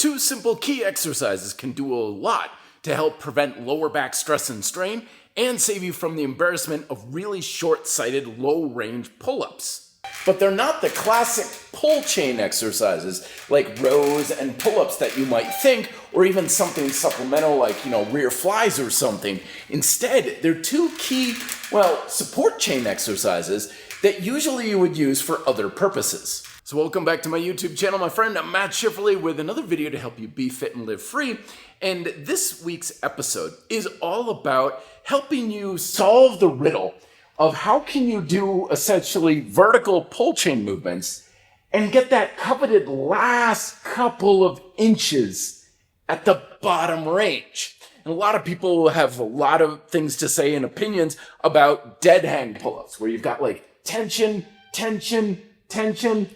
Two simple key exercises can do a lot to help prevent lower back stress and strain and save you from the embarrassment of really short-sighted, low-range pull-ups. But they're not the classic pull chain exercises like rows and pull-ups that you might think, or even something supplemental like, rear flies or something. Instead, they're two key, support chain exercises that usually you would use for other purposes. So welcome back to my YouTube channel, my friend. I'm Matt Schifferly with another video to help you be fit and live free. And this week's episode is all about helping you solve the riddle of how can you do essentially vertical pull chain movements and get that coveted last couple of inches at the bottom range. And a lot of people have a lot of things to say and opinions about dead hang pull-ups, where you've got like tension, tension, tension,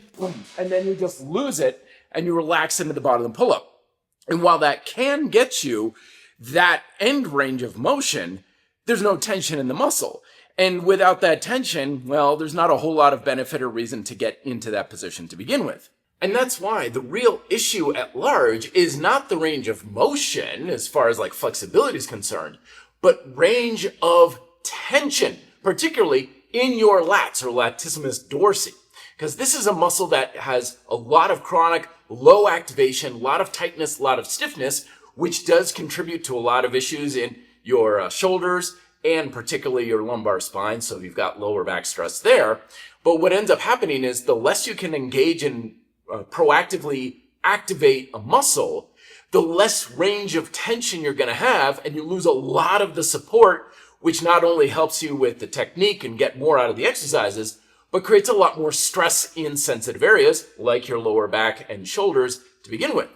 and then you just lose it and you relax into the bottom of the pull-up. And while that can get you that end range of motion, there's no tension in the muscle. And without that tension, there's not a whole lot of benefit or reason to get into that position to begin with. And that's why the real issue at large is not the range of motion as far as like flexibility is concerned, but range of tension, particularly in your lats or latissimus dorsi. Because this is a muscle that has a lot of chronic low activation, a lot of tightness, a lot of stiffness, which does contribute to a lot of issues in your shoulders and particularly your lumbar spine. So you've got lower back stress there. But what ends up happening is the less you can engage and proactively activate a muscle, the less range of tension you're going to have, and you lose a lot of the support, which not only helps you with the technique and get more out of the exercises, but creates a lot more stress in sensitive areas like your lower back and shoulders to begin with.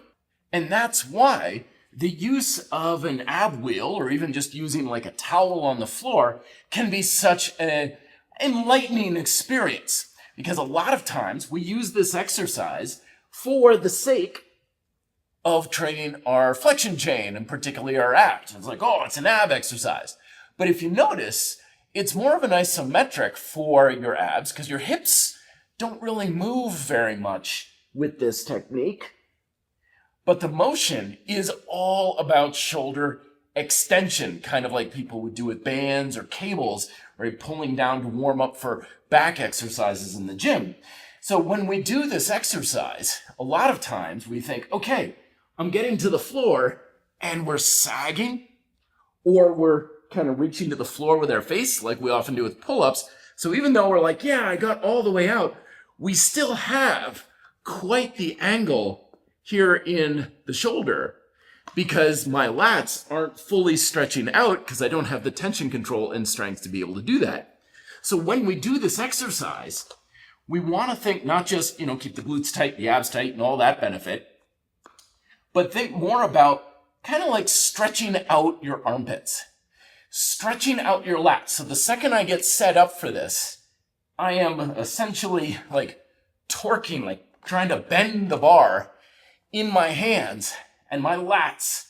And that's why the use of an ab wheel or even just using like a towel on the floor can be such an enlightening experience, because a lot of times we use this exercise for the sake of training our flexion chain and particularly our abs. It's like, it's an ab exercise. But if you notice, it's more of an isometric for your abs because your hips don't really move very much with this technique. But the motion is all about shoulder extension, kind of like people would do with bands or cables, or pulling down to warm up for back exercises in the gym. So when we do this exercise, a lot of times we think, okay, I'm getting to the floor and we're sagging, or we're kind of reaching to the floor with our face like we often do with pull-ups. So even though we're like, I got all the way out, we still have quite the angle here in the shoulder because my lats aren't fully stretching out because I don't have the tension control and strength to be able to do that. So when we do this exercise, we want to think not just, keep the glutes tight, the abs tight, and all that benefit, but think more about kind of like stretching out your armpits. Stretching out your lats. So the second I get set up for this, I am essentially like torquing, like trying to bend the bar in my hands, and my lats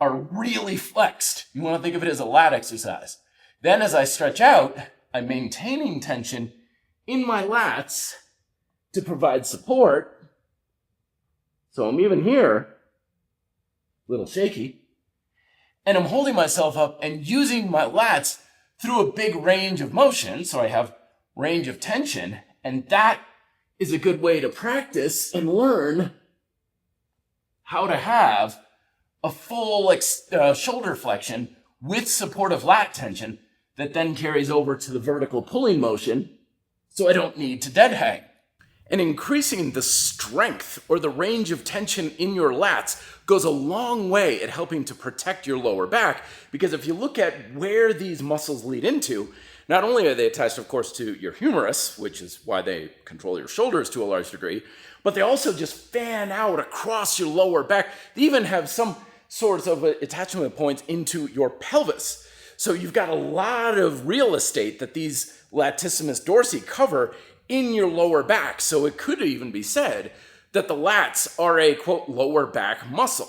are really flexed. You want to think of it as a lat exercise. Then as I stretch out, I'm maintaining tension in my lats to provide support. So I'm even here, a little shaky. And I'm holding myself up and using my lats through a big range of motion. So I have range of tension. And that is a good way to practice and learn how to have a full shoulder flexion with supportive lat tension that then carries over to the vertical pulling motion. So I don't need to dead hang. And increasing the strength or the range of tension in your lats goes a long way at helping to protect your lower back, because if you look at where these muscles lead into, not only are they attached, of course, to your humerus, which is why they control your shoulders to a large degree, but they also just fan out across your lower back. They even have some sorts of attachment points into your pelvis. So you've got a lot of real estate that these latissimus dorsi cover in your lower back. So it could even be said that the lats are a, quote, lower back muscle.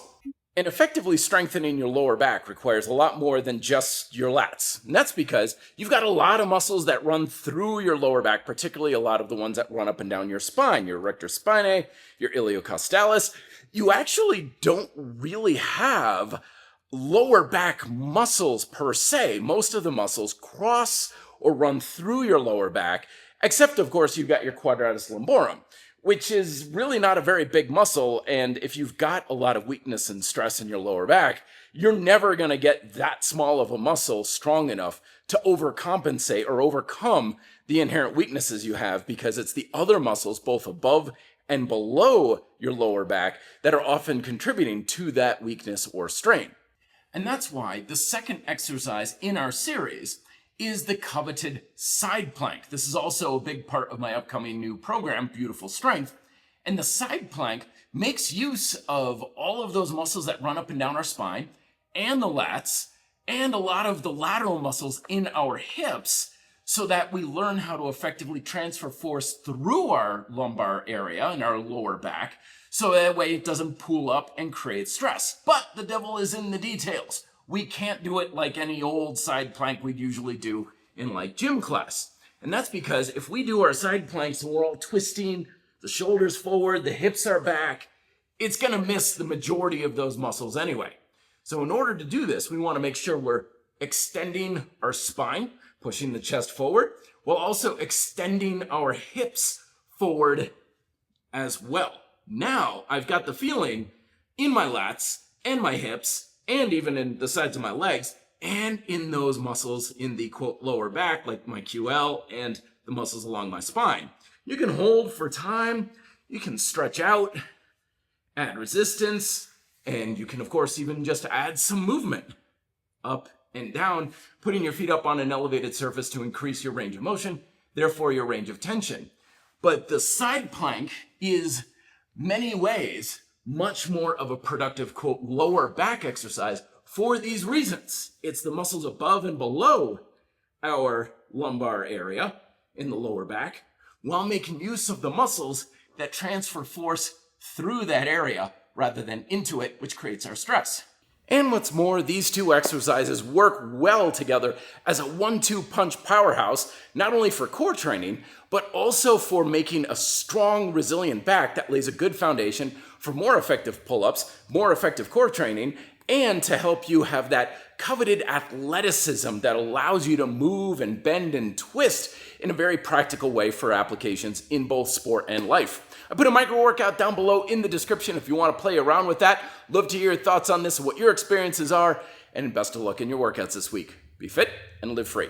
And effectively strengthening your lower back requires a lot more than just your lats. And that's because you've got a lot of muscles that run through your lower back, particularly a lot of the ones that run up and down your spine, your rectus spinae, your iliocostalis. You actually don't really have lower back muscles per se. Most of the muscles cross or run through your lower back, except of course you've got your quadratus lumborum, which is really not a very big muscle, and if you've got a lot of weakness and stress in your lower back, you're never going to get that small of a muscle strong enough to overcompensate or overcome the inherent weaknesses you have, because it's the other muscles, both above and below your lower back, that are often contributing to that weakness or strain. And that's why the second exercise in our series is the coveted side plank. This is also a big part of my upcoming new program, Beautiful Strength. And the side plank makes use of all of those muscles that run up and down our spine, and the lats, and a lot of the lateral muscles in our hips, so that we learn how to effectively transfer force through our lumbar area and our lower back, so that way it doesn't pool up and create stress. But the devil is in the details. We can't do it like any old side plank we'd usually do in like gym class. And that's because if we do our side planks and we're all twisting, the shoulders forward, the hips are back, it's gonna miss the majority of those muscles anyway. So in order to do this, we wanna make sure we're extending our spine, pushing the chest forward, while also extending our hips forward as well. Now I've got the feeling in my lats and my hips, and even in the sides of my legs, and in those muscles in the quote lower back, like my QL and the muscles along my spine. You can hold for time, you can stretch out, add resistance, and you can of course even just add some movement up and down, putting your feet up on an elevated surface to increase your range of motion, therefore your range of tension. But the side plank is many ways much more of a productive, quote, lower back exercise for these reasons. It's the muscles above and below our lumbar area in the lower back, while making use of the muscles that transfer force through that area rather than into it, which creates our stress. And what's more, these two exercises work well together as a 1-2 punch powerhouse, not only for core training, but also for making a strong, resilient back that lays a good foundation for more effective pull-ups, more effective core training, and to help you have that coveted athleticism that allows you to move and bend and twist in a very practical way for applications in both sport and life. I put a micro workout down below in the description if you want to play around with that. Love to hear your thoughts on this, what your experiences are, and best of luck in your workouts this week. Be fit and live free.